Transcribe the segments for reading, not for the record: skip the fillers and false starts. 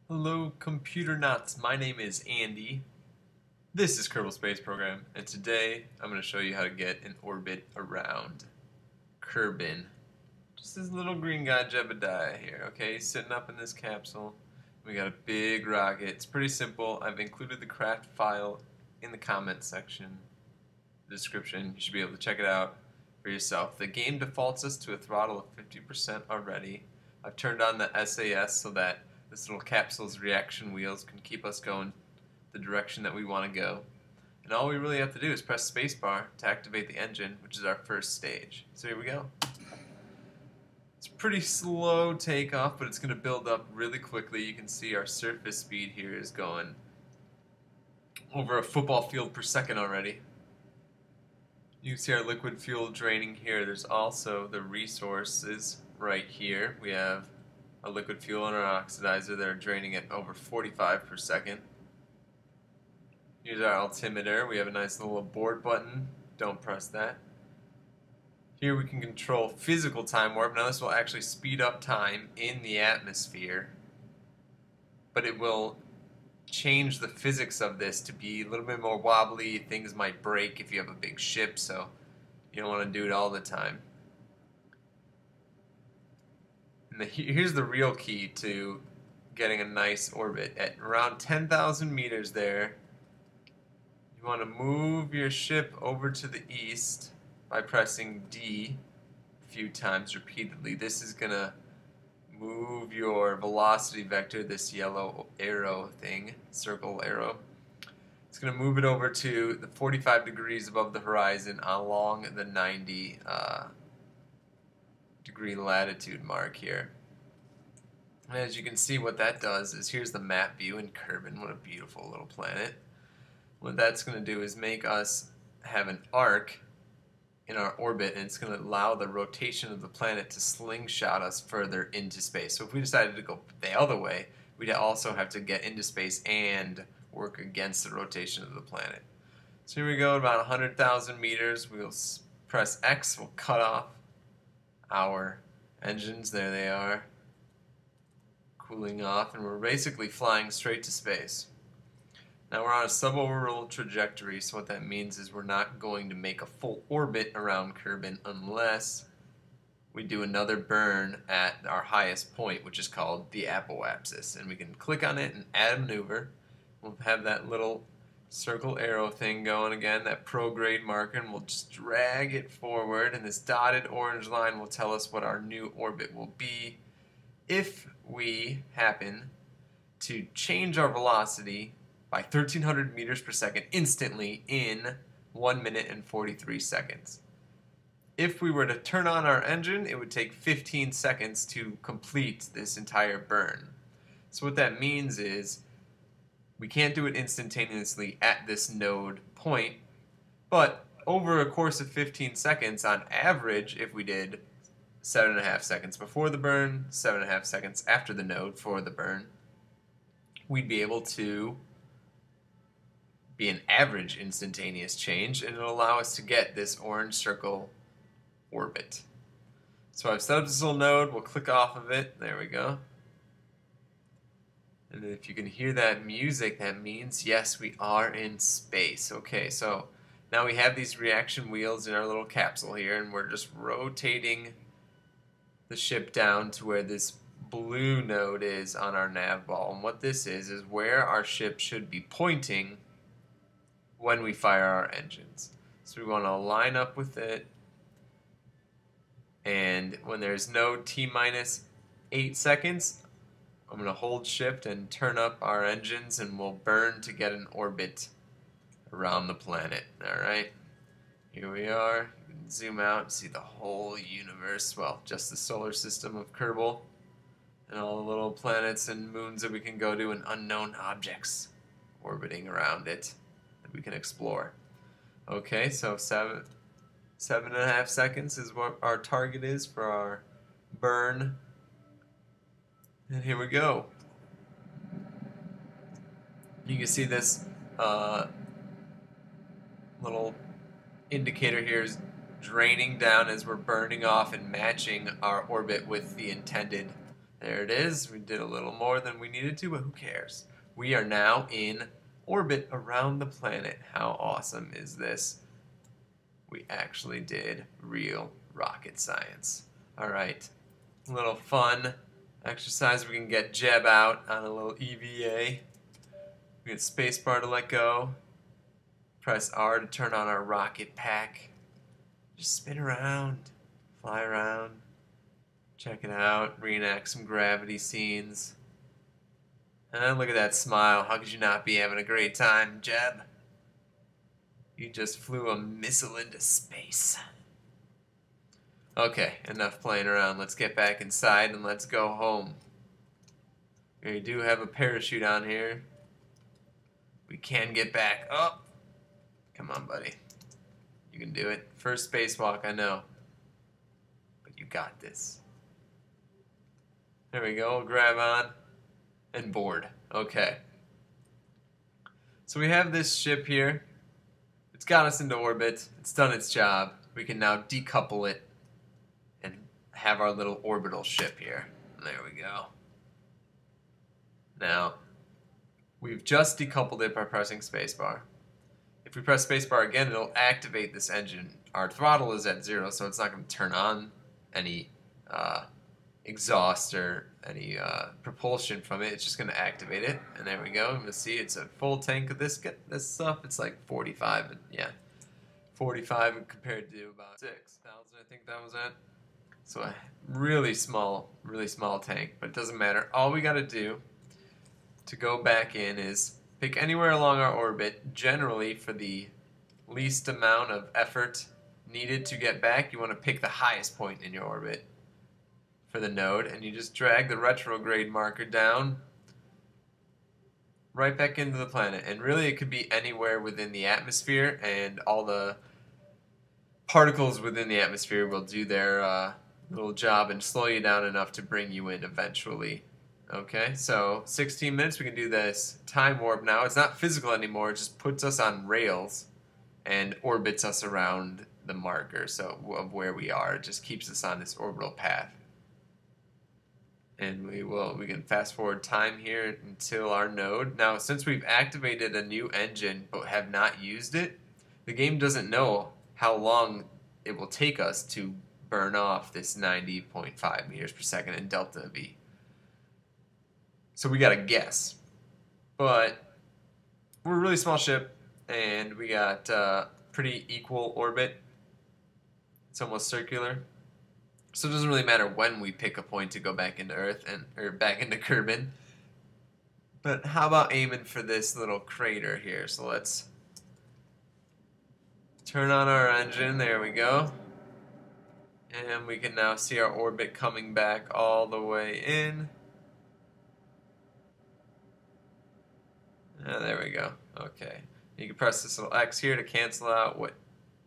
Hello, computer nuts. My name is Andy. This is Kerbal Space Program, and today I'm going to show you how to get an orbit around Kerbin. Just this little green guy Jebediah here. Okay, he's sitting up in this capsule. We got a big rocket. It's pretty simple. I've included the craft file in the comment section, the description. You should be able to check it out for yourself. The game defaults us to a throttle of 50% already. I've turned on the SAS so that this little capsule's reaction wheels can keep us going the direction that we want to go. And all we really have to do is press Spacebar to activate the engine, which is our first stage. So here we go. It's pretty slow takeoff, but it's going to build up really quickly. You can see our surface speed here is going over a football field per second already. You can see our liquid fuel draining here. There's also the resources right here. We have a liquid fuel and our oxidizer that are draining at over 45 per second. Here's our altimeter. We have a nice little abort button. Don't press that. Here we can control physical time warp. Now this will actually speed up time in the atmosphere, but it will change the physics of this to be a little bit more wobbly. Things might break if you have a big ship, so you don't want to do it all the time. And here's the real key to getting a nice orbit. At around 10,000 meters there, you want to move your ship over to the east by pressing D a few times repeatedly. This is going to move your velocity vector, this yellow arrow thing, circle arrow. It's going to move it over to the 45 degrees above the horizon along the 90 degree latitude mark here. And as you can see, what that does is, here's the map view in Kerbin. What a beautiful little planet. What that's going to do is make us have an arc in our orbit, and it's going to allow the rotation of the planet to slingshot us further into space. So if we decided to go the other way, we'd also have to get into space and work against the rotation of the planet. So here we go, about 100,000 meters. We'll press X, we'll cut off our engines. There they are, cooling off, and we're basically flying straight to space. Now we're on a suborbital trajectory, so what that means is we're not going to make a full orbit around Kerbin unless we do another burn at our highest point, which is called the apoapsis. And we can click on it and add a maneuver. We'll have that little circle arrow thing going again, that prograde marker, and we'll just drag it forward, and this dotted orange line will tell us what our new orbit will be if we happen to change our velocity by 1,300 meters per second instantly in 1 minute and 43 seconds. If we were to turn on our engine, it would take 15 seconds to complete this entire burn. So what that means is we can't do it instantaneously at this node point, but over a course of 15 seconds, on average, if we did 7.5 seconds before the burn, 7.5 seconds after the node for the burn, we'd be able to be an average instantaneous change, and it'll allow us to get this orange circle orbit. So I've set up this little node. We'll click off of it. There we go. And if you can hear that music, that means, yes, we are in space. Okay, so now we have these reaction wheels in our little capsule here, and we're just rotating the ship down to where this blue node is on our nav ball. And what this is where our ship should be pointing when we fire our engines. So we want to line up with it, and when there's no T minus 8 seconds, I'm going to hold shift and turn up our engines, and we'll burn to get an orbit around the planet. Alright, here we are. You can zoom out and see the whole universe, well, just the solar system of Kerbal, and all the little planets and moons that we can go to, and unknown objects orbiting around it that we can explore. Okay, so 7.5 seconds is what our target is for our burn. And here we go. You can see this little indicator here is draining down as we're burning off and matching our orbit with the intended There it is. We did a little more than we needed to, but who cares? We are now in orbit around the planet. How awesome is this? We actually did real rocket science. Alright, a little fun exercise. We can get Jeb out on a little EVA. We get Spacebar to let go. Press R to turn on our rocket pack. Just spin around, fly around, check it out, reenact some gravity scenes. And look at that smile. How could you not be having a great time, Jeb? You just flew a missile into space. Okay, enough playing around. Let's get back inside and let's go home. We do have a parachute on here. We can get back up. Come on, buddy. You can do it. First spacewalk, I know. But you got this. There we go. Grab on and board. Okay. So we have this ship here. It's got us into orbit. It's done its job. We can now decouple it and have our little orbital ship here. There we go. Now, we've just decoupled it by pressing spacebar. If we press spacebar again, it'll activate this engine. Our throttle is at 0, so it's not going to turn on any exhaust or any propulsion from it. It's just going to activate it, and there we go. You'll see it's a full tank of this stuff. It's like 45, and yeah, 45 compared to about 6,000, I think that was at. So a really small tank, but it doesn't matter. All we got to do to go back in is pick anywhere along our orbit. Generally, for the least amount of effort needed to get back, you want to pick the highest point in your orbit for the node, and you just drag the retrograde marker down right back into the planet. And really, it could be anywhere within the atmosphere, and all the particles within the atmosphere will do their little job and slow you down enough to bring you in eventually. Okay, so 16 minutes, we can do this time warp now. It's not physical anymore, it just puts us on rails and orbits us around the marker of where we are. It just keeps us on this orbital path. And we can fast forward time here until our node. Now, since we've activated a new engine but have not used it, the game doesn't know how long it will take us to burn off this 90.5 meters per second in delta V. So we gotta guess. But we're a really small ship, and we got pretty equal orbit. It's almost circular. So it doesn't really matter when we pick a point to go back into Earth or back into Kerbal. But how about aiming for this little crater here? So let's turn on our engine. There we go. And we can now see our orbit coming back all the way in. There we go. Okay. You can press this little X here to cancel out what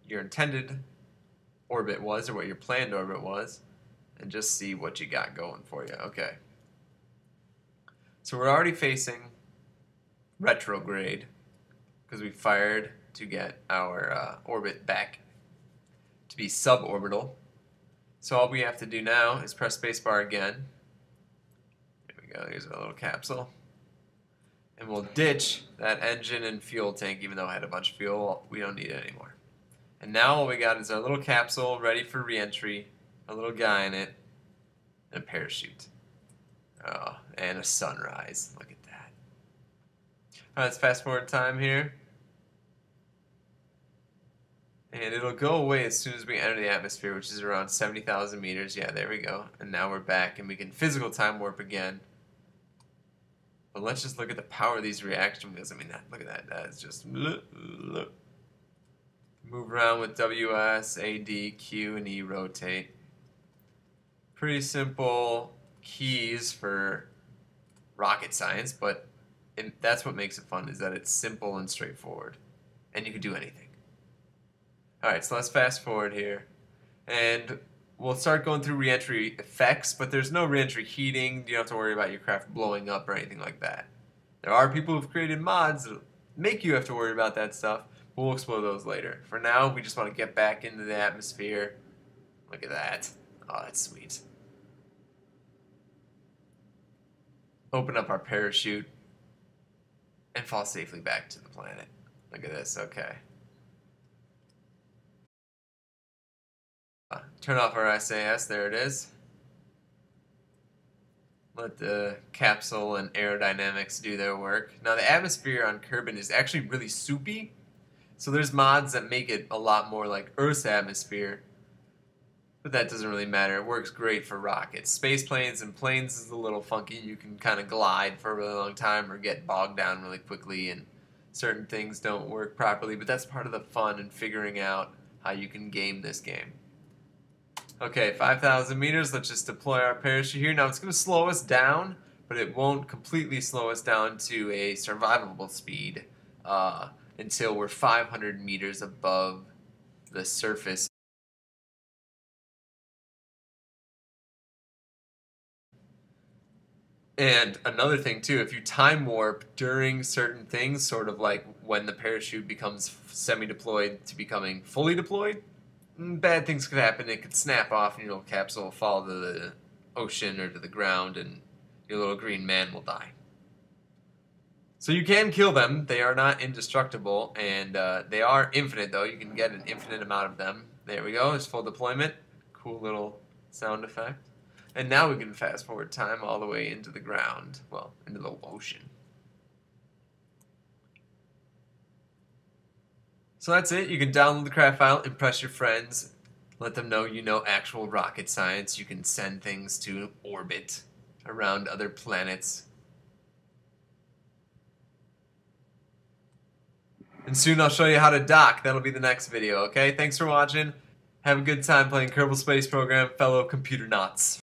your intended orbit was, or what your planned orbit was, and just see what you got going for you. Okay. So we're already facing retrograde because we fired to get our orbit back to be suborbital. So all we have to do now is press spacebar again. There we go. Here's our little capsule. And we'll ditch that engine and fuel tank, even though it had a bunch of fuel. We don't need it anymore. And now all we got is our little capsule ready for re-entry, a little guy in it, and a parachute. Oh, and a sunrise. Look at that. All right, let's fast forward time here. And it'll go away as soon as we enter the atmosphere, which is around 70,000 meters. Yeah, there we go. And now we're back, and we can physical time warp again. But let's just look at the power of these reaction wheels. I mean, look at that. That is just... Look. Move around with WS, AD, Q, and E rotate. Pretty simple keys for rocket science, but that's what makes it fun, is that it's simple and straightforward. And you can do anything. Alright, so let's fast forward here. And we'll start going through re-entry effects, but there's no re-entry heating. You don't have to worry about your craft blowing up or anything like that. There are people who've created mods that make you have to worry about that stuff. We'll explore those later. For now, we just want to get back into the atmosphere. Look at that. Oh, that's sweet. open up our parachute, and fall safely back to the planet. Look at this, okay. Turn off our SAS, there it is. Let the capsule and aerodynamics do their work. Now the atmosphere on Kerbin is actually really soupy, so there's mods that make it a lot more like Earth's atmosphere, but that doesn't really matter. It works great for rockets. Space planes and planes is a little funky. You can kind of glide for a really long time or get bogged down really quickly, and certain things don't work properly, but that's part of the fun in figuring out how you can game this game. Okay, 5,000 meters. Let's just deploy our parachute here. Now it's going to slow us down, but it won't completely slow us down to a survivable speed until we're 500 meters above the surface. And another thing too, if you time warp during certain things, sort of like when the parachute becomes semi-deployed to becoming fully deployed, bad things could happen. It could snap off and your little capsule will fall to the ocean or to the ground and your little green man will die. So you can kill them. They are not indestructible, and they are infinite though. You can get an infinite amount of them. There we go. It's full deployment. Cool little sound effect. And now we can fast forward time all the way into the ground. Well, into the ocean. So that's it. You can download the craft file, impress your friends, let them know you know actual rocket science. You can send things to orbit around other planets. And soon I'll show you how to dock. That'll be the next video, okay? Thanks for watching. Have a good time playing Kerbal Space Program, fellow computer knots.